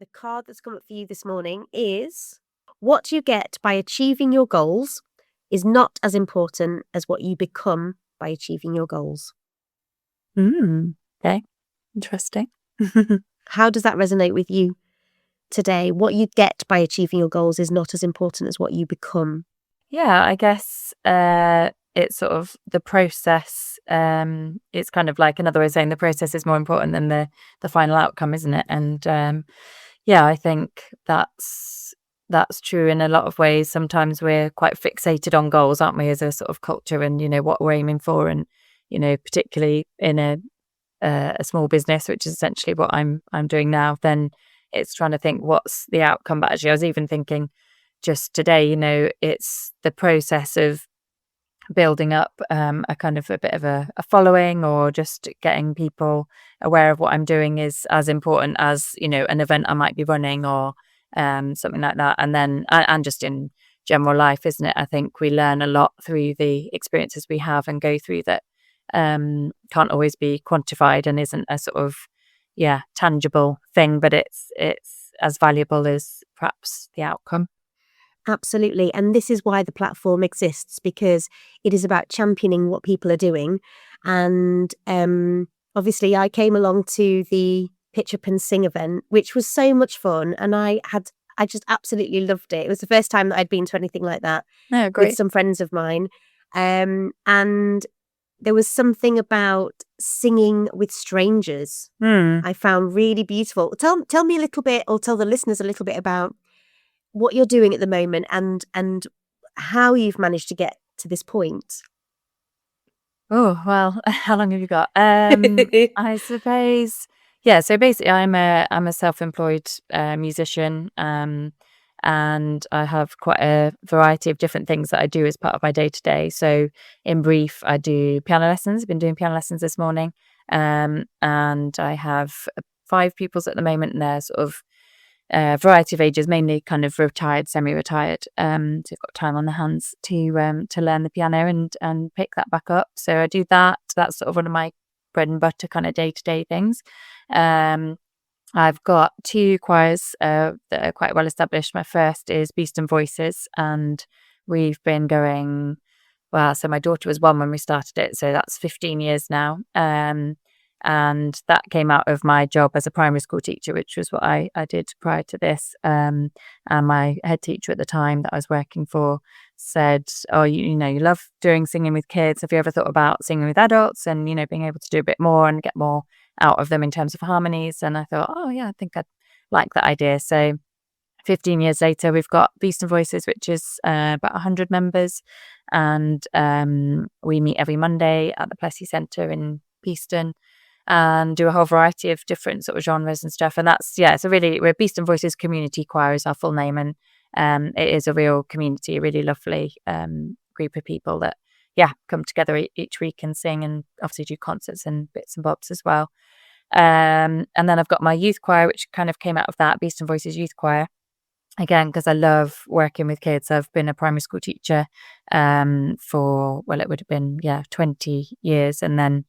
The card that's come up for you this morning is what you get by achieving your goals is not as important as what you become by achieving your goals. Okay, interesting. How does that resonate with you today? What you get by achieving your goals is not as important as what you become. Yeah, I guess it's sort of the process. It's kind of like another way of saying the process is more important than the final outcome, isn't it? And yeah, I think that's true in a lot of ways. Sometimes we're quite fixated on goals, aren't we, as a sort of culture, and what we're aiming for, and particularly in a small business, which is essentially what I'm doing now. Then it's trying to think what's the outcome. But actually, I was even thinking just today, it's the process of building up a kind of a bit of a following, or just getting people aware of what I'm doing is as important as, an event I might be running, or something like that. And then, and just in general life, isn't it? I think we learn a lot through the experiences we have and go through that can't always be quantified and isn't a sort of, tangible thing, but it's as valuable as perhaps the outcome. Absolutely. And this is why the platform exists, because it is about championing what people are doing. And obviously, I came along to the Pitch Up and Sing event, which was so much fun. And I just absolutely loved it. It was the first time that I'd been to anything like that Oh, with great. some friends of mine. And there was something about singing with strangers I found really beautiful. Tell me a little bit, or tell the listeners a little bit about what you're doing at the moment and how you've managed to get to this point. Oh, well, how long have you got? I suppose, yeah. So basically, I'm a self-employed musician, and I have quite a variety of different things that I do as part of my day to day. So, in brief, I do piano lessons. I've been doing piano lessons this morning, and I have 5 pupils at the moment, and they're sort of variety of ages, mainly kind of retired, semi-retired. So I've got time on the hands to learn the piano and pick that back up. So I do that. That's sort of one of my bread and butter kind of day-to-day things. I've got 2 choirs that are quite well established. My first is Beeston Voices, and we've been going, well, so my daughter was 1 when we started it, so that's 15 years now. And that came out of my job as a primary school teacher, which was what I did prior to this. And my head teacher at the time that I was working for said, "Oh, you love doing singing with kids. Have you ever thought about singing with adults and, being able to do a bit more and get more out of them in terms of harmonies?" And I thought, oh, yeah, I think I'd like that idea. So 15 years later, we've got Beeston Voices, which is about 100 members. And we meet every Monday at the Plessy Centre in Beeston and do a whole variety of different sort of genres and stuff. And that's, we're Beeston Voices Community Choir is our full name. And it is a real community, a really lovely group of people that, come together each week and sing, and obviously do concerts and bits and bobs as well. And then I've got my youth choir, which kind of came out of that, Beeston Voices Youth Choir. Again, because I love working with kids. I've been a primary school teacher for, well, it would have been, 20 years. And then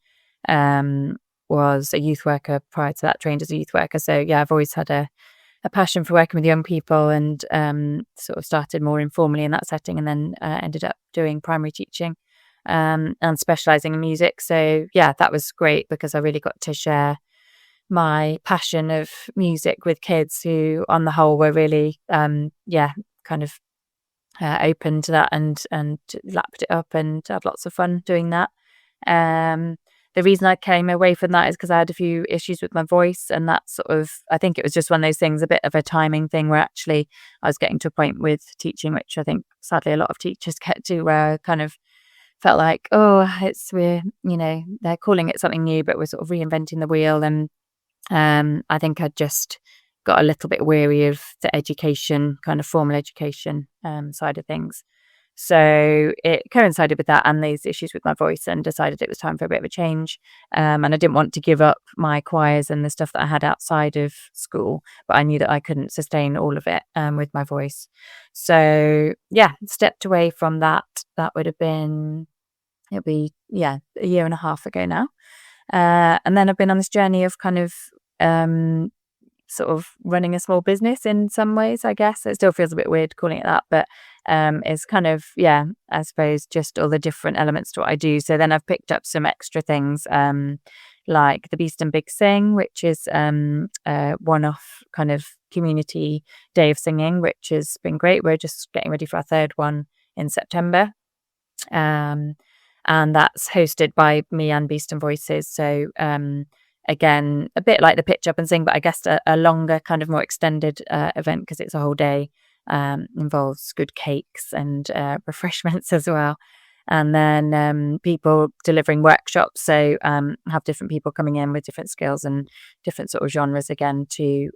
was a youth worker prior to that, trained as a youth worker. So, I've always had a passion for working with young people, and sort of started more informally in that setting, and then ended up doing primary teaching and specialising in music. So, that was great because I really got to share my passion of music with kids who, on the whole, were really, kind of open to that and lapped it up and had lots of fun doing that. The reason I came away from that is because I had a few issues with my voice, and that sort of, I think it was just one of those things, a bit of a timing thing, where actually I was getting to a point with teaching, which I think sadly a lot of teachers get to, where I kind of felt like, oh, they're calling it something new, but we're sort of reinventing the wheel. And I think I just got a little bit weary of the education, kind of formal education side of things. So it coincided with that and these issues with my voice, and decided it was time for a bit of a change. And I didn't want to give up my choirs and the stuff that I had outside of school, but I knew that I couldn't sustain all of it with my voice. So stepped away from that. That would have been, it'll be, a year and a half ago now. And then I've been on this journey of kind of sort of running a small business in some ways, I guess. It still feels a bit weird calling it that, but it's kind of, yeah, I suppose just all the different elements to what I do. So then I've picked up some extra things, like the Beast and Big Sing, which is a one-off kind of community day of singing, which has been great. We're just getting ready for our third one in September. And that's hosted by me and Beast and Voices. So again, a bit like the Pitch Up and Sing, but I guess a longer, kind of more extended event, because it's a whole day. Involves good cakes and refreshments as well. And then people delivering workshops. So have different people coming in with different skills and different sort of genres again to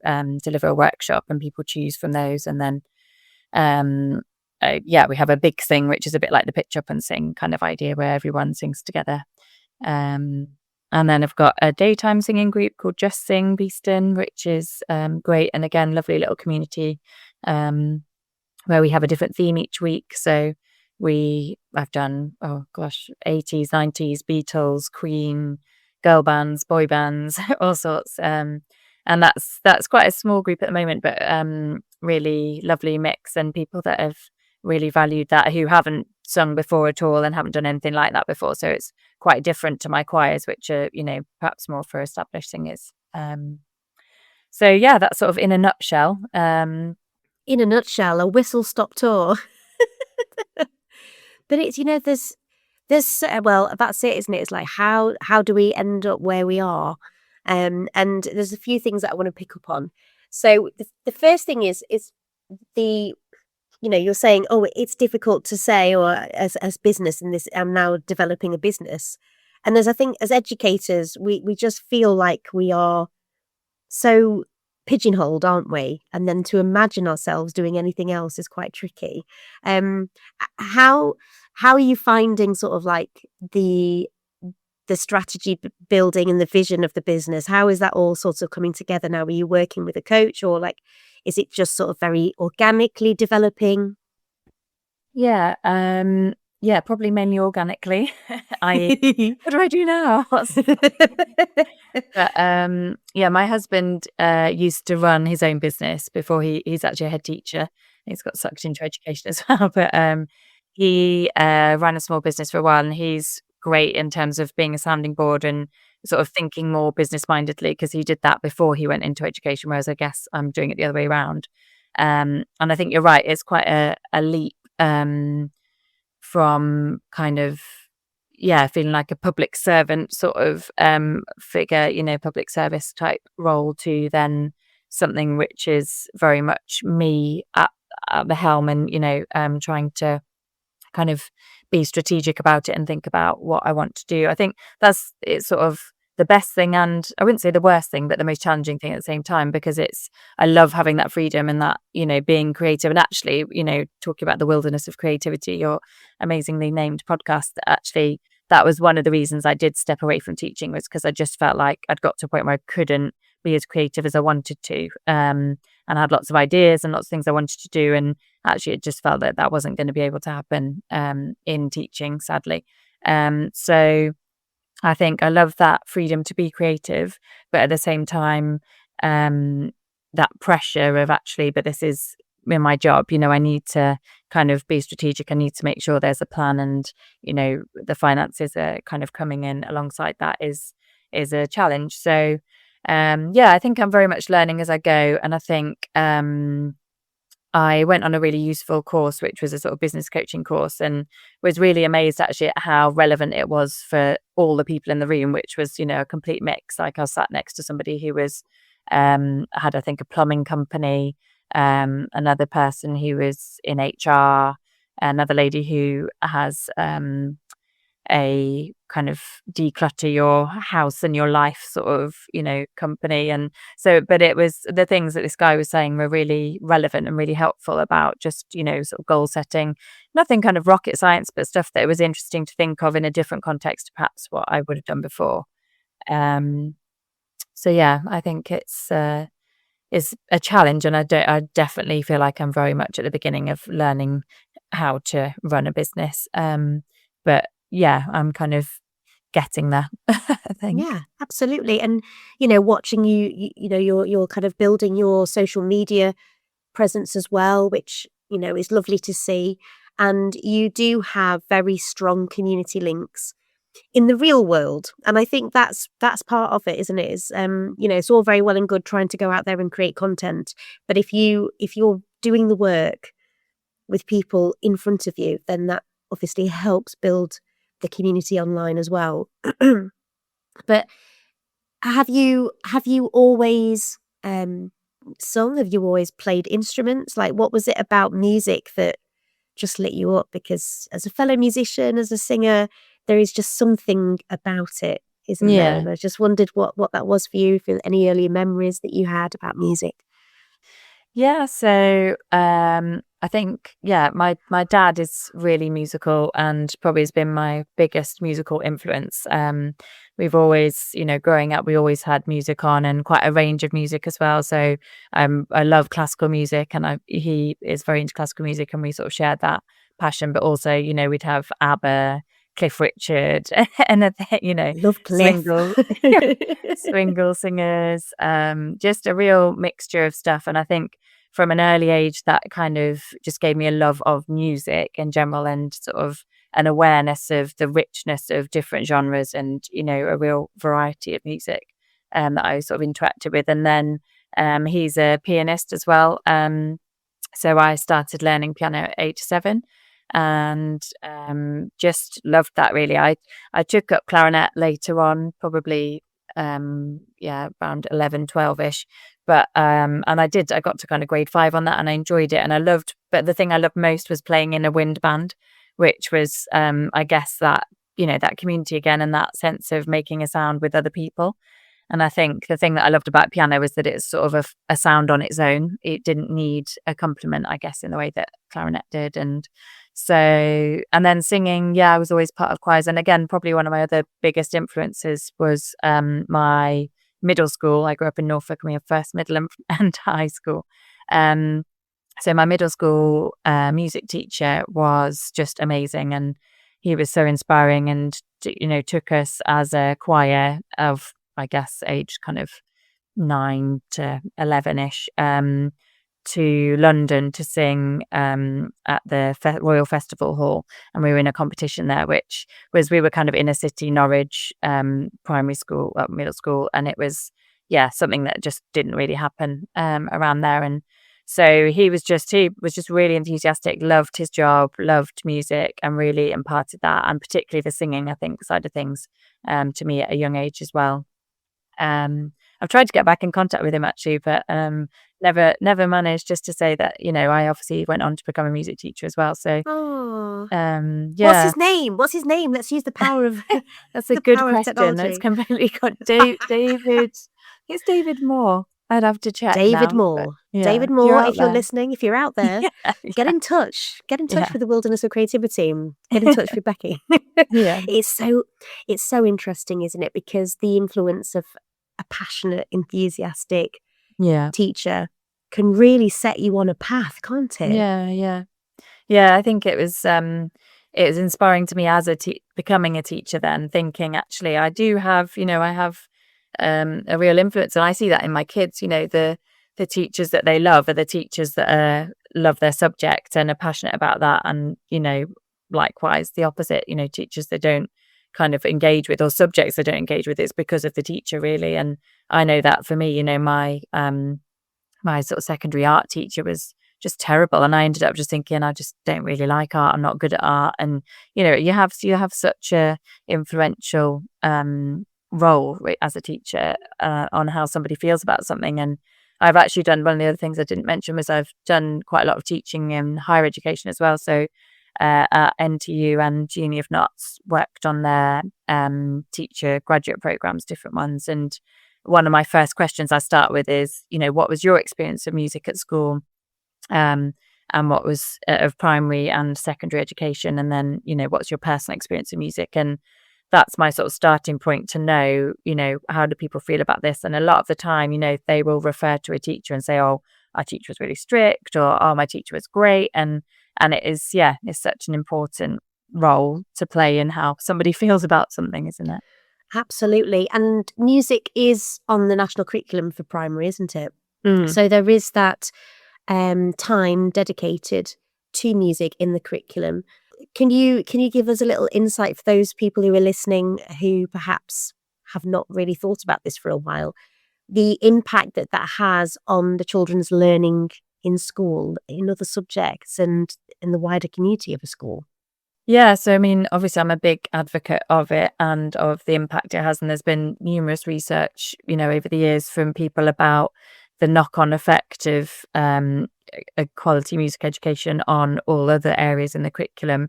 deliver a workshop, and people choose from those. And then we have a big thing, which is a bit like the Pitch Up and Sing kind of idea, where everyone sings together. And then I've got a daytime singing group called Just Sing Beeston, which is great. And again, lovely little community where we have a different theme each week. So I've done, 80s, 90s, Beatles, Queen, girl bands, boy bands, all sorts. And that's quite a small group at the moment, but really lovely mix, and people that have really valued that, who haven't sung before at all and haven't done anything like that before. So it's quite different to my choirs, which are, perhaps more for established singers. So yeah, that's sort of in a nutshell. In a nutshell, a whistle-stop tour. But it's, there's well, that's it, isn't it? It's like, how do we end up where we are? And there's a few things that I want to pick up on. So the first thing is the, you're saying, oh, it's difficult to say, or as business, in this, I'm now developing a business. And I think as educators, we just feel like we are so pigeonholed, aren't we? And then to imagine ourselves doing anything else is quite tricky. How are you finding sort of like the strategy building and the vision of the business? How is that all sort of coming together now? Are you working with a coach, or like, is it just sort of very organically developing? Yeah, probably mainly organically. What do I do now? But my husband used to run his own business before. He's actually a head teacher. He's got sucked into education as well. But he ran a small business for a while, and he's great in terms of being a sounding board and sort of thinking more business mindedly, because he did that before he went into education, whereas I guess I'm doing it the other way around. And I think you're right, it's quite a leap from kind of feeling like a public servant sort of figure, public service type role, to then something which is very much me at the helm, and trying to kind of be strategic about it and think about what I want to do. I think it's sort of the best thing, and I wouldn't say the worst thing, but the most challenging thing at the same time, because I love having that freedom and that, being creative. And actually, talking about the wilderness of creativity, your amazingly named podcast, actually, that was one of the reasons I did step away from teaching, was because I just felt like I'd got to a point where I couldn't be as creative as I wanted to. And I had lots of ideas and lots of things I wanted to do. And actually, it just felt that wasn't going to be able to happen in teaching, sadly. So I think I love that freedom to be creative, but at the same time, that pressure of actually, but this is in my job, I need to kind of be strategic. I need to make sure there's a plan, and, the finances are kind of coming in alongside that is a challenge. So, I think I'm very much learning as I go. And I think, I went on a really useful course, which was a sort of business coaching course, and was really amazed actually at how relevant it was for all the people in the room, which was, a complete mix. Like, I was sat next to somebody who was, had, I think, a plumbing company, another person who was in HR, another lady who has, a kind of declutter your house and your life sort of, company. And so, but it was, the things that this guy was saying were really relevant and really helpful about just, sort of goal setting, nothing kind of rocket science, but stuff that was interesting to think of in a different context to perhaps what I would have done before. So yeah, I think it's a challenge, and I definitely feel like I'm very much at the beginning of learning how to run a business. But yeah, I'm kind of getting there, I think. Yeah, absolutely. And, you know, watching you know, you're kind of building your social media presence as well, which, you know, is lovely to see. And you do have very strong community links in the real world. And I think that's part of it, isn't it? Is you know, it's all very well and good trying to go out there and create content. But if you're doing the work with people in front of you, then that obviously helps build the community online as well. But have you always sung? Have you always played instruments? Like, what was it about music that just lit you up? Because as a fellow musician, as a singer, there is just something about it, isn't there? Yeah. And I just wondered what that was for you, for any early memories that you had about music. Yeah, so I think my dad is really musical and probably has been my biggest musical influence. We've always, growing up, we always had music on and quite a range of music as well. So I love classical music, and he is very into classical music, and we sort of shared that passion. But also, we'd have ABBA, Cliff Richard, and Love Cliff. swingle swingle singers, just a real mixture of stuff. And I think from an early age, that kind of just gave me a love of music in general, and sort of an awareness of the richness of different genres, and a real variety of music that I sort of interacted with. And then he's a pianist as well, so I started learning piano at age 7, and just loved that, really. I took up clarinet later on, probably around 11, 12ish. But and I got to kind of grade 5 on that, and I enjoyed it, and but the thing I loved most was playing in a wind band, which was I guess that that community again, and that sense of making a sound with other people. And I think the thing that I loved about piano was that it's sort of a sound on its own. It didn't need accompaniment, I guess, in the way that clarinet did. And so, and then singing, I was always part of choirs. And again, probably one of my other biggest influences was my middle school. I grew up in Norfolk, and we have first, middle, and high school. So my middle school music teacher was just amazing, and he was so inspiring, and took us as a choir of, I guess, age kind of 9 to 11ish, to London to sing at the Royal Festival Hall, and we were in a competition there, which was, we were kind of inner city Norwich, primary school, middle school, and it was something that just didn't really happen around there. And so he was just really enthusiastic, loved his job, loved music, and really imparted that, and particularly the singing, I think, side of things, to me at a young age as well. I've tried to get back in contact with him, actually, but never managed. Just to say that I obviously went on to become a music teacher as well. So Oh, yeah. What's his name? Let's use the power of That's a the good power of question. That's technology. completely got David. It's David Moore. I'd have to check David now. But Moore. David if you're Moore, out if you're there, listening, if you're out there, get in touch. Get in touch yeah, with the Wilderness of Creativity, and get in touch with Becky. yeah, It's so interesting, isn't it? Because the influence of a passionate, enthusiastic yeah, teacher can really set you on a path, can't it? yeah. I think it was inspiring to me as becoming a teacher. Then thinking, actually, I do have, I have a real influence, and I see that in my kids. The teachers that they love are the teachers that love their subject and are passionate about that, and likewise the opposite. Teachers that don't kind of engage with, or subjects they don't engage with, it's because of the teacher, really. And I know that for me, my my sort of secondary art teacher was just terrible, and I ended up just thinking, I just don't really like art, I'm not good at art. And you have such a influential role as a teacher on how somebody feels about something. And I've actually done, one of the other things I didn't mention was I've done quite a lot of teaching in higher education as well. So at NTU and Uni of Notts, worked on their teacher graduate programs, different ones. And one of my first questions I start with is, what was your experience of music at school? And what was of primary and secondary education? And then, what's your personal experience of music? And that's my sort of starting point to know, how do people feel about this? And a lot of the time, they will refer to a teacher and say, oh, our teacher was really strict, or oh, my teacher was great. And it is, it's such an important role to play in how somebody feels about something, isn't it? Absolutely. And music is on the national curriculum for primary, isn't it? Mm. So there is that time dedicated to music in the curriculum. Can you give us a little insight for those people who are listening who perhaps have not really thought about this for a while, the impact that that has on the children's learning in school, in other subjects, and in the wider community of a school? Yeah, so I mean, obviously, I'm a big advocate of it and of the impact it has. And there's been numerous research, over the years from people about the knock-on effect of a quality music education on all other areas in the curriculum.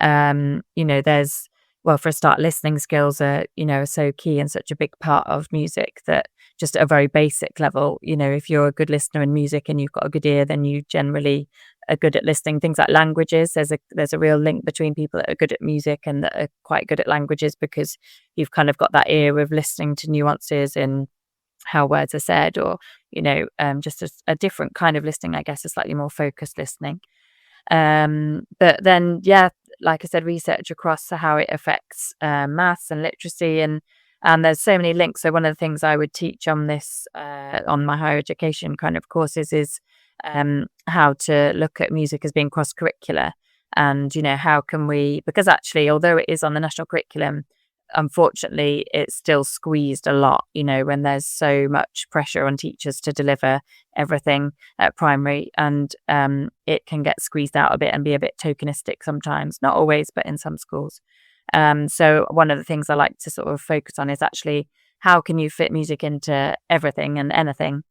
There's well, for a start, listening skills are so key and such a big part of music that just at a very basic level, if you're a good listener in music and you've got a good ear, then you generally are good at listening. Things like languages, there's a real link between people that are good at music and that are quite good at languages, because you've kind of got that ear of listening to nuances in how words are said, or just a different kind of listening, I guess, a slightly more focused listening. But then, yeah, like I said, research across how it affects maths and literacy, and there's so many links. So one of the things I would teach on this on my higher education kind of courses is how to look at music as being cross curricular, and how can we, because actually, although it is on the national curriculum, unfortunately it's still squeezed a lot, when there's so much pressure on teachers to deliver everything at primary, and it can get squeezed out a bit and be a bit tokenistic sometimes, not always, but in some schools. So one of the things I like to sort of focus on is actually how can you fit music into everything and anything.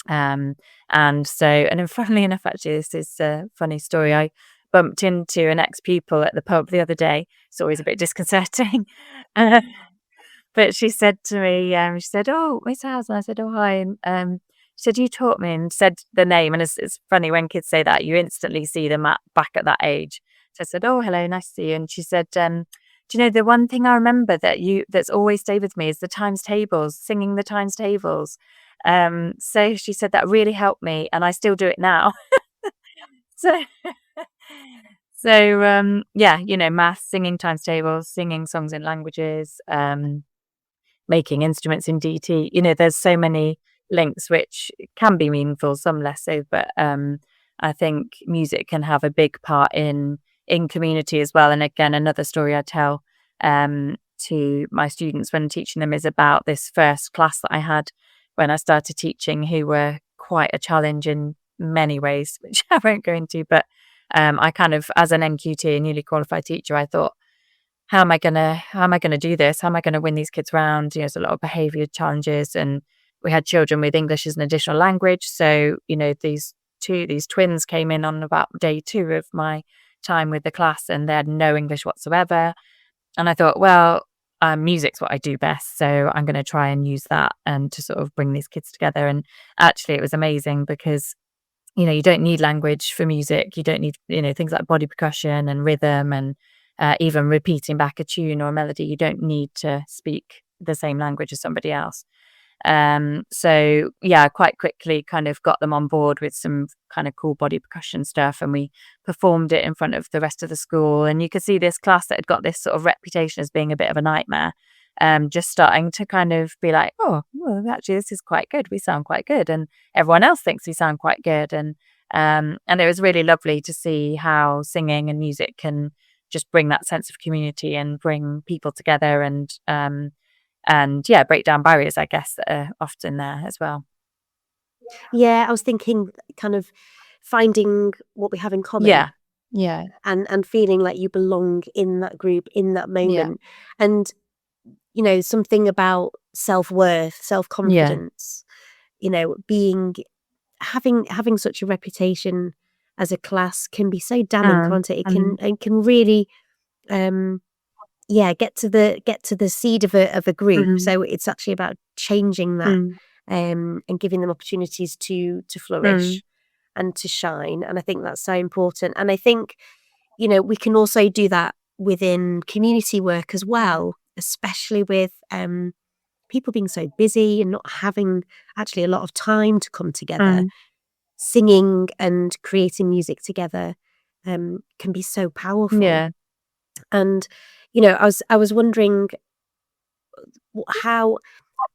And then funnily enough, actually, this is a funny story. I bumped into an ex-pupil at the pub the other day. It's always a bit disconcerting. Uh, but she said to me, she said, "Oh, Miss House." And I said, "Oh, hi." And she said, "You taught me," and said the name. And it's funny when kids say that, you instantly see them back at that age. So I said, "Oh, hello, nice to see you." And she said, "Do you know the one thing I remember that's always stayed with me is the times tables, singing the times tables." So she said that really helped me, and I still do it now. So, yeah, maths, singing times tables, singing songs in languages, making instruments in DT. There's so many links which can be meaningful, some less so, but I think music can have a big part in community as well. And again, another story I tell to my students when teaching them is about this first class that I had when I started teaching, who were quite a challenge in many ways, which I won't go into. But I kind of, as an NQT, a newly qualified teacher, I thought, how am I gonna do this? How am I gonna win these kids round? There's a lot of behaviour challenges, and we had children with English as an additional language. So, these twins came in on about day 2 of my time with the class, and they had no English whatsoever. And I thought, well, music's what I do best, so I'm going to try and use that and to sort of bring these kids together. And actually, it was amazing because you don't need language for music. You don't need things like body percussion and rhythm, and even repeating back a tune or a melody. You don't need to speak the same language as somebody else. So yeah, quite quickly kind of got them on board with some kind of cool body percussion stuff, and we performed it in front of the rest of the school. And you could see this class that had got this sort of reputation as being a bit of a nightmare, just starting to kind of be like, oh, well, actually this is quite good. We sound quite good, and everyone else thinks we sound quite good. And it was really lovely to see how singing and music can just bring that sense of community and bring people together, and yeah, break down barriers, I guess, that are often there as well. Yeah, I was thinking kind of finding what we have in common Yeah. Yeah. and feeling like you belong in that group, in that Yeah. moment. And, something about self-worth, Yeah. self-confidence, being having such a reputation as a class can be so damning, Mm. can't it? It can really get to the seed of a group. Mm. So it's actually about changing that, Mm. and giving them opportunities to Mm. flourish and to shine. And I think that's so important. And I think, we can also do that within community work as well, especially with people being so busy and not having actually a lot of time to come together. Mm. Singing and creating music together can be so powerful. Yeah. And I was wondering how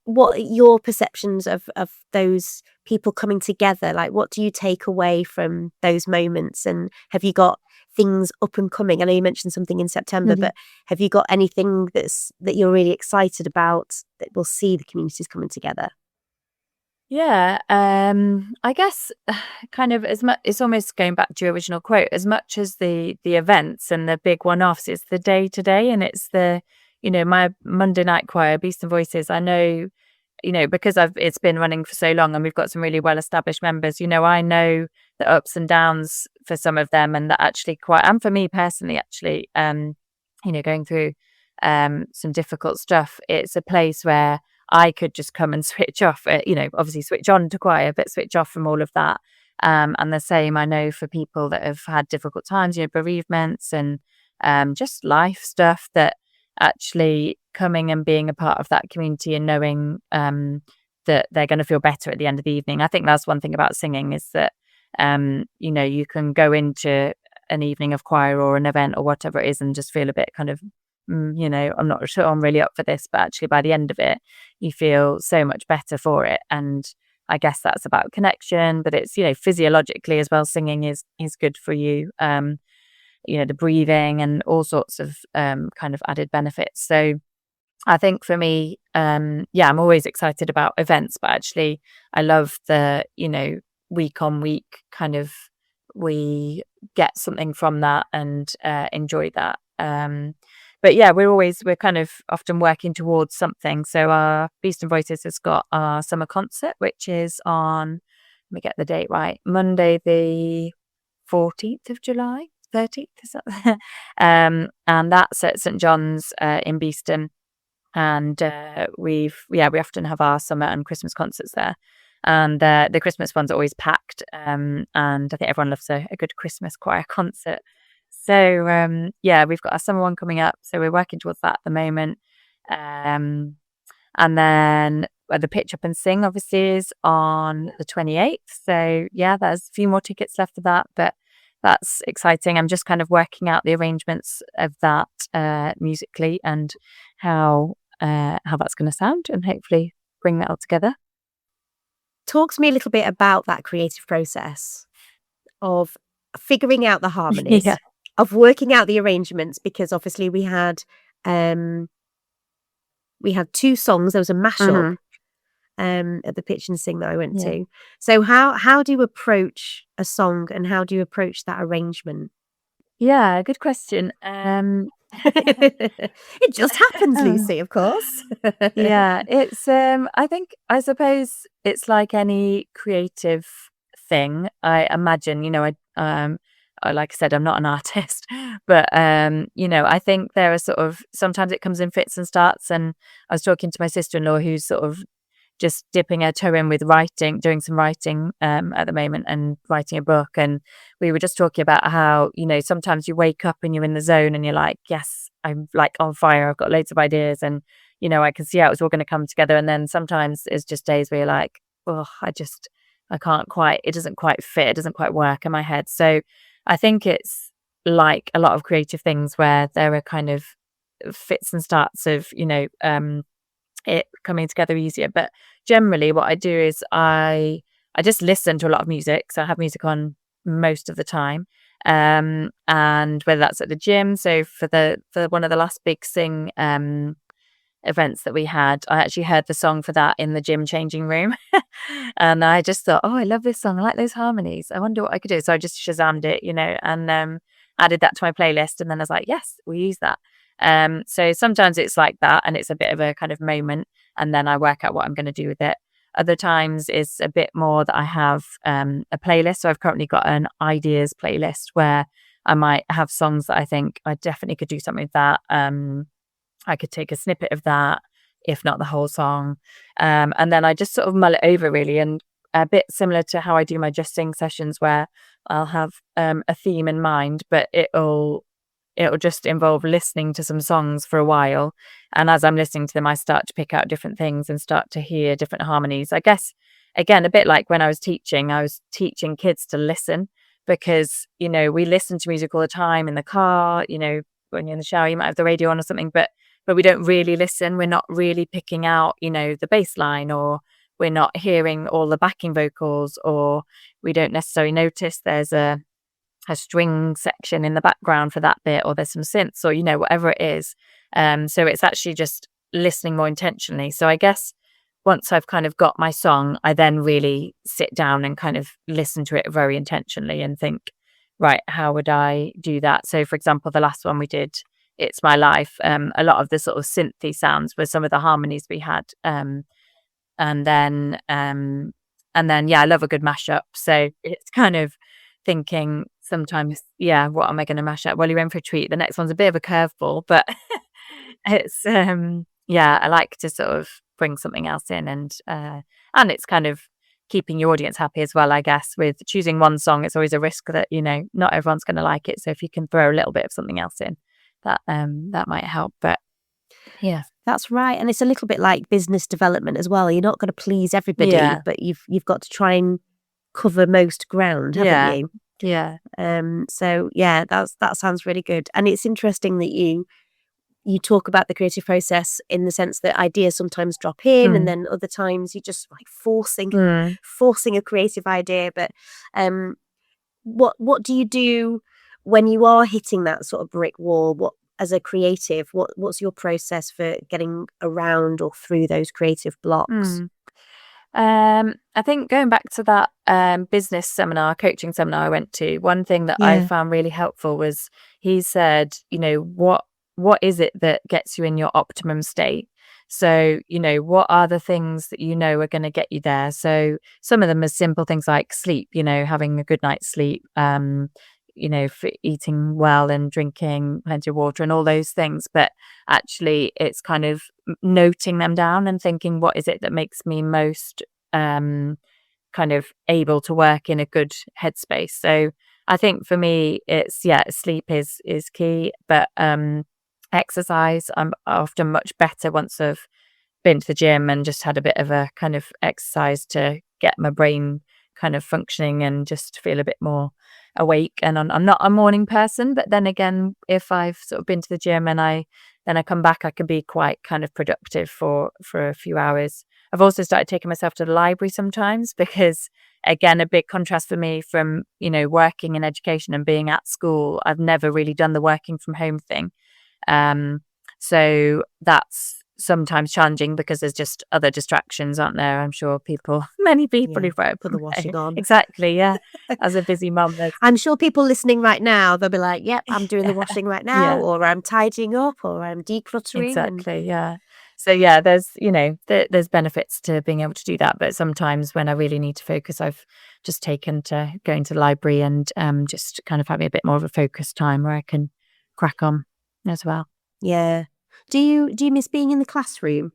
what your perceptions of those people coming together, like what do you take away from those moments, and have you got things up and coming? I know you mentioned something in September, Mhm. but have you got anything that you're really excited about that will see the communities coming together? Yeah, I guess kind of as much, it's almost going back to your original quote, as much as the events and the big one-offs, it's the day to day, and it's my Monday night choir, Beast and Voices. I know, because it's been running for so long and we've got some really well established members, I know the ups and downs for some of them, and that actually quite, and for me personally, actually, going through some difficult stuff, it's a place where I could just come and switch off, obviously switch on to choir, but switch off from all of that. And the same I know for people that have had difficult times, bereavements and just life stuff, that actually coming and being a part of that community and knowing that they're going to feel better at the end of the evening. I think that's one thing about singing, is that, you can go into an evening of choir or an event or whatever it is and just feel a bit kind of, I'm not sure I'm really up for this, but actually by the end of it, you feel so much better for it. And I guess that's about connection, but it's, physiologically as well, singing is good for you. The breathing and all sorts of kind of added benefits. So I think for me, I'm always excited about events, but actually I love the, week on week kind of, we get something from that and enjoy that. But yeah, we're kind of often working towards something. So our Beast and Voices has got our summer concert, which is on, let me get the date right, Monday the 14th of July, 13th, is that? And that's at St John's in Beeston. And we often have our summer and Christmas concerts there. And the Christmas ones are always packed. And I think everyone loves a good Christmas choir concert. So we've got our summer one coming up. So we're working towards that at the moment. And then the Pitch Up and Sing obviously is on the 28th. So yeah, there's a few more tickets left for that, but that's exciting. I'm just kind of working out the arrangements of that musically, and how that's going to sound, and hopefully bring that all together. Talk to me a little bit about that creative process of figuring out the harmonies, Yeah. of working out the arrangements, because obviously we had two songs. There was a mashup at the Pitch and Sing that I went Yeah. to. So how do you approach a song, and how do you approach that arrangement? Yeah, good question. It just happens, Oh, Lucy, of course. yeah, it's I suppose it's like any creative thing. I imagine, like I said, I'm not an artist, but I think there are sort of, sometimes it comes in fits and starts. And I was talking to my sister-in-law, who's sort of just dipping her toe in with writing, doing some writing at the moment, and writing a book. And we were just talking about how, sometimes you wake up and you're in the zone and you're like, yes, I'm like on fire. I've got loads of ideas, and, I can see how it's all going to come together. And then sometimes it's just days where you're like, oh, I can't quite, it doesn't quite fit. It doesn't quite work in my head. So I think it's like a lot of creative things, where there are kind of fits and starts of, it coming together easier. But generally what I do is I just listen to a lot of music. So I have music on most of the time. And whether that's at the gym. So for one of the last big sing events that we had, I actually heard the song for that in the gym changing room. And I just thought, oh, I love this song. I like those harmonies. I wonder what I could do. So I just Shazammed it, and added that to my playlist. And then I was like, yes, we use that. So sometimes it's like that, and it's a bit of a kind of moment, and then I work out what I'm going to do with it. Other times it's a bit more that I have a playlist. So I've currently got an ideas playlist where I might have songs that I think I definitely could do something with that. I could take a snippet of that, if not the whole song. And then I just sort of mull it over, really. And a bit similar to how I do my Just Sing sessions, where I'll have a theme in mind, but it'll just involve listening to some songs for a while. And as I'm listening to them, I start to pick out different things and start to hear different harmonies. I guess, again, a bit like when I was teaching kids to listen, because, we listen to music all the time in the car, when you're in the shower, you might have the radio on or something, but we don't really listen. We're not really picking out, the bass line, or we're not hearing all the backing vocals, or we don't necessarily notice there's a string section in the background for that bit, or there's some synths, or whatever it is. So it's actually just listening more intentionally. So I guess once I've kind of got my song, I then really sit down and kind of listen to it very intentionally and think, right, how would I do that? So for example, the last one we did, It's My Life, a lot of the sort of synthy sounds were some of the harmonies we had. And then yeah, I love a good mashup. So it's kind of thinking sometimes, yeah, what am I going to mash up? Well, you're in for a treat. The next one's a bit of a curveball, but it's yeah, I like to sort of bring something else in, and it's kind of keeping your audience happy as well, I guess. With choosing one song, it's always a risk that not everyone's going to like it. So if you can throw a little bit of something else in, that might help. But yeah, that's right, and it's a little bit like business development as well. You're not going to please everybody, Yeah. but you've got to try and cover most ground, haven't you? Yeah. So yeah, that sounds really good, and it's interesting that you talk about the creative process in the sense that ideas sometimes drop in, and then other times you're just like forcing a creative idea. But what do you do when you are hitting that sort of brick wall? What, as a creative, what's your process for getting around or through those creative blocks? I think going back to that business seminar, coaching seminar I went to, one thing that I found really helpful was he said, what is it that gets you in your optimum state? So, what are the things that are going to get you there? So some of them are simple things like sleep, having a good night's sleep, for eating well and drinking plenty of water and all those things. But actually it's kind of noting them down and thinking, what is it that makes me most kind of able to work in a good headspace? So I think for me, it's sleep is key, but exercise, I'm often much better once I've been to the gym and just had a bit of a kind of exercise to get my brain kind of functioning and just feel a bit more awake. And I'm not a morning person, but then again, if I've sort of been to the gym and I come back, I can be quite kind of productive for a few hours. I've also started taking myself to the library sometimes, because again, a big contrast for me from working in education and being at school. I've never really done the working from home thing. So that's sometimes challenging because there's just other distractions, aren't there? I'm sure many people who work put the washing on. Exactly, yeah. As a busy mum, I'm sure people listening right now, they'll be like, yep, I'm doing the washing right now, or I'm tidying up, or I'm decluttering. Exactly, yeah. So yeah, there's there's benefits to being able to do that, but sometimes when I really need to focus, I've just taken to going to the library and just kind of having a bit more of a focused time where I can crack on as well. Yeah. Do you miss being in the classroom?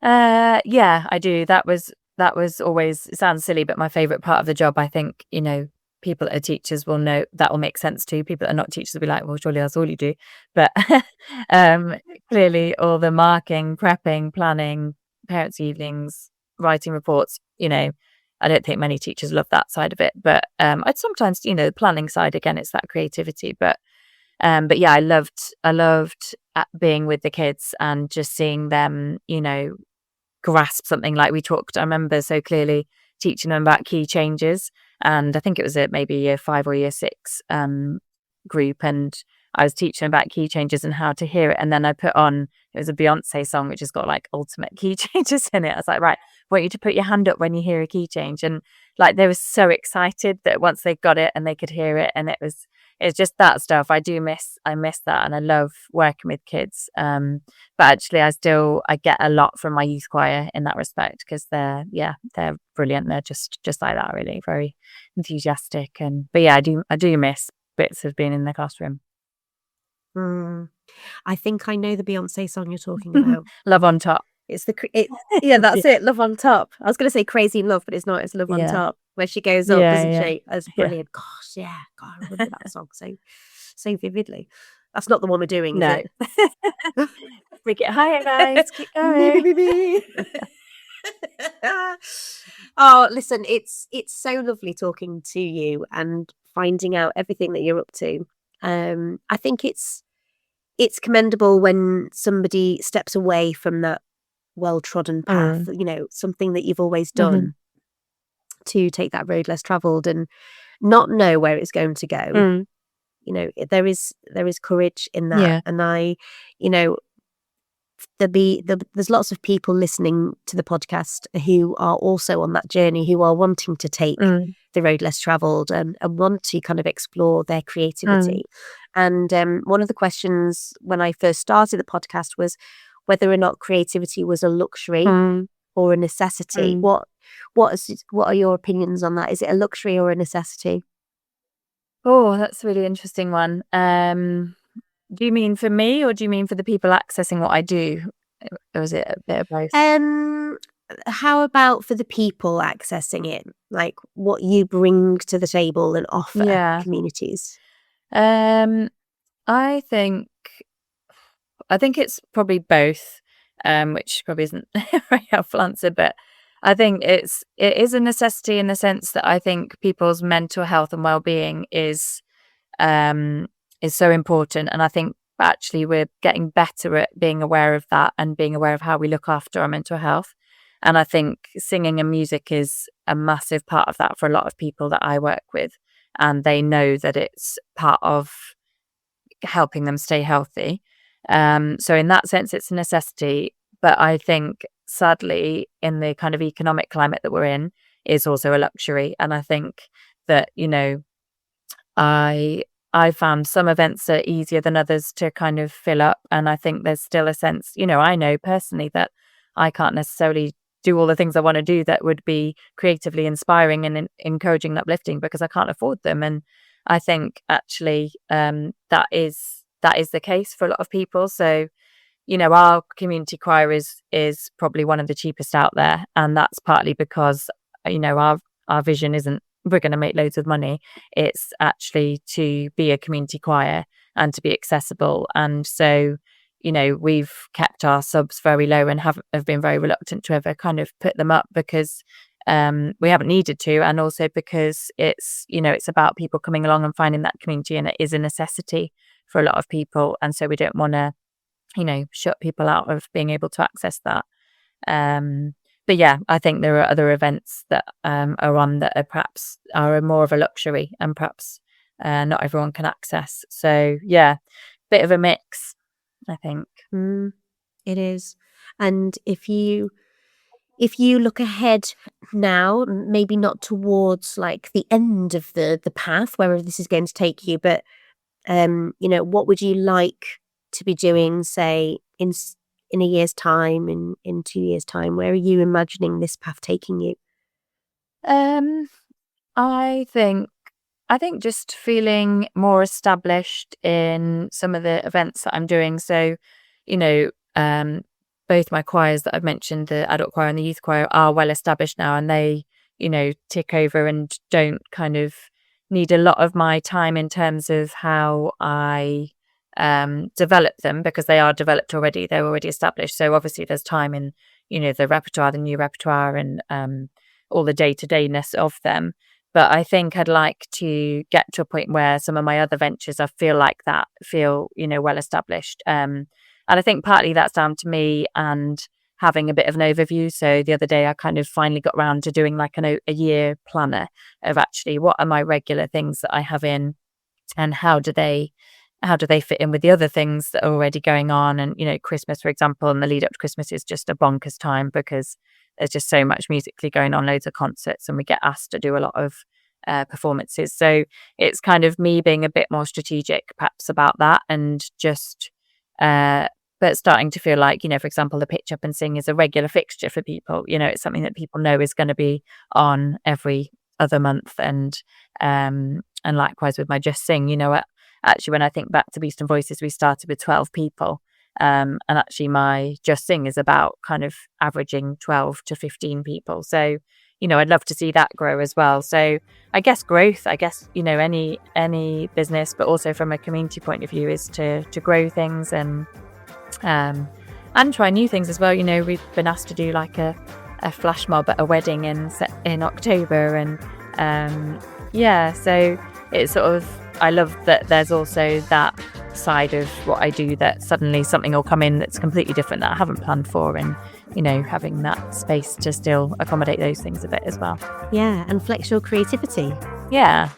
Yeah, I do. That was always, it sounds silly, but my favorite part of the job. I think people that are teachers will know that will make sense to. People that are not teachers will be like, well, surely that's all you do. But clearly, all the marking, prepping, planning, parents' evenings, writing reports. I don't think many teachers love that side of it, but I'd sometimes, the planning side, again, it's that creativity. But yeah, I loved being with the kids and just seeing them, grasp something. Like we talked, I remember so clearly teaching them about key changes, and I think it was maybe year 5 or year 6 group, and I was teaching about key changes and how to hear it. And then I put on, it was a Beyonce song which has got like ultimate key changes in it. I was like, right, I want you to put your hand up when you hear a key change. And like they were so excited that once they got it and they could hear it, and it's just that stuff. I miss that, and I love working with kids. But actually I get a lot from my youth choir in that respect, because they're brilliant. They're just like that, really, very enthusiastic. But yeah, I do miss bits of being in the classroom. I think I know the Beyonce song you're talking about. Love on Top. It's that's it. Love on Top. I was going to say Crazy in Love, but it's not. It's Love on Top, where she goes up, doesn't she? That's brilliant. Gosh, yeah. God, I remember that song so vividly. That's not the one we're doing, No. is it? Freak it higher, guys. Keep going. Oh, listen, it's so lovely talking to you and finding out everything that you're up to. I think it's it's commendable when somebody steps away from that well-trodden path, something that you've always done, to take that road less travelled and not know where it's going to go. There is courage in that. Yeah. And there's lots of people listening to the podcast who are also on that journey, who are wanting to take the road less travelled and want to kind of explore their creativity. And one of the questions when I first started the podcast was whether or not creativity was a luxury or a necessity. What are your opinions on that? Is it a luxury or a necessity? Oh, that's a really interesting one. Do you mean for me, or do you mean for the people accessing what I do? Or is it a bit of both? How about for the people accessing it? Like what you bring to the table and offer communities? I think it's probably both, which probably isn't a very helpful answer, but I think it is a necessity in the sense that I think people's mental health and well-being is so important, and I think actually we're getting better at being aware of that and being aware of how we look after our mental health. And I think singing and music is a massive part of that for a lot of people that I work with, and they know that it's part of helping them stay healthy. So in that sense, it's a necessity. But I think, sadly, in the kind of economic climate that we're in, is also a luxury. And I think that, I found some events are easier than others to kind of fill up. And I think there's still a sense, I know personally that I can't necessarily do all the things I want to do that would be creatively inspiring and encouraging and uplifting because I can't afford them. And I think actually that is the case for a lot of people. So, our community choir is probably one of the cheapest out there. And that's partly because, our vision isn't we're going to make loads of money. It's actually to be a community choir and to be accessible. And so, we've kept our subs very low and have been very reluctant to ever kind of put them up because we haven't needed to. And also because it's about people coming along and finding that community, and it is a necessity for a lot of people. And so we don't want to, shut people out of being able to access that. But yeah, I think there are other events that are on that are perhaps are more of a luxury and perhaps not everyone can access. So yeah, bit of a mix, I think. It is. And if you look ahead now, maybe not towards like the end of the path, wherever this is going to take you, but what would you like to be doing, say, in a year's time, in 2 years' time? Where are you imagining this path taking you? I think just feeling more established in some of the events that I'm doing. So, both my choirs that I've mentioned, the adult choir and the youth choir, are well established now, and they, tick over and don't kind of need a lot of my time in terms of how I develop them, because they are developed already. They're already established. So obviously there's time in, the repertoire, the new repertoire, and all the day-to-dayness of them. But I think I'd like to get to a point where some of my other ventures, I feel well established. And I think partly that's down to me and having a bit of an overview. So the other day I kind of finally got around to doing like a year planner of actually what are my regular things that I have in, and how do they fit in with the other things that are already going on. And, Christmas, for example, and the lead up to Christmas is just a bonkers time because there's just so much musically going on, loads of concerts, and we get asked to do a lot of performances. So it's kind of me being a bit more strategic perhaps about that, and just but starting to feel like, for example, the Pitch Up and Sing is a regular fixture for people. It's something that people know is going to be on every other month. And likewise with my Just Sing, actually, when I think back to Beast and Voices, we started with 12 people. And actually my Just Sing is about kind of averaging 12 to 15 people. So, I'd love to see that grow as well. So I guess growth, any business, but also from a community point of view, is to grow things and try new things as well. We've been asked to do like a flash mob at a wedding in October. And so it's sort of, I love that there's also that side of what I do that suddenly something will come in that's completely different that I haven't planned for, and having that space to still accommodate those things a bit as well. Yeah, and flex your creativity. Yeah.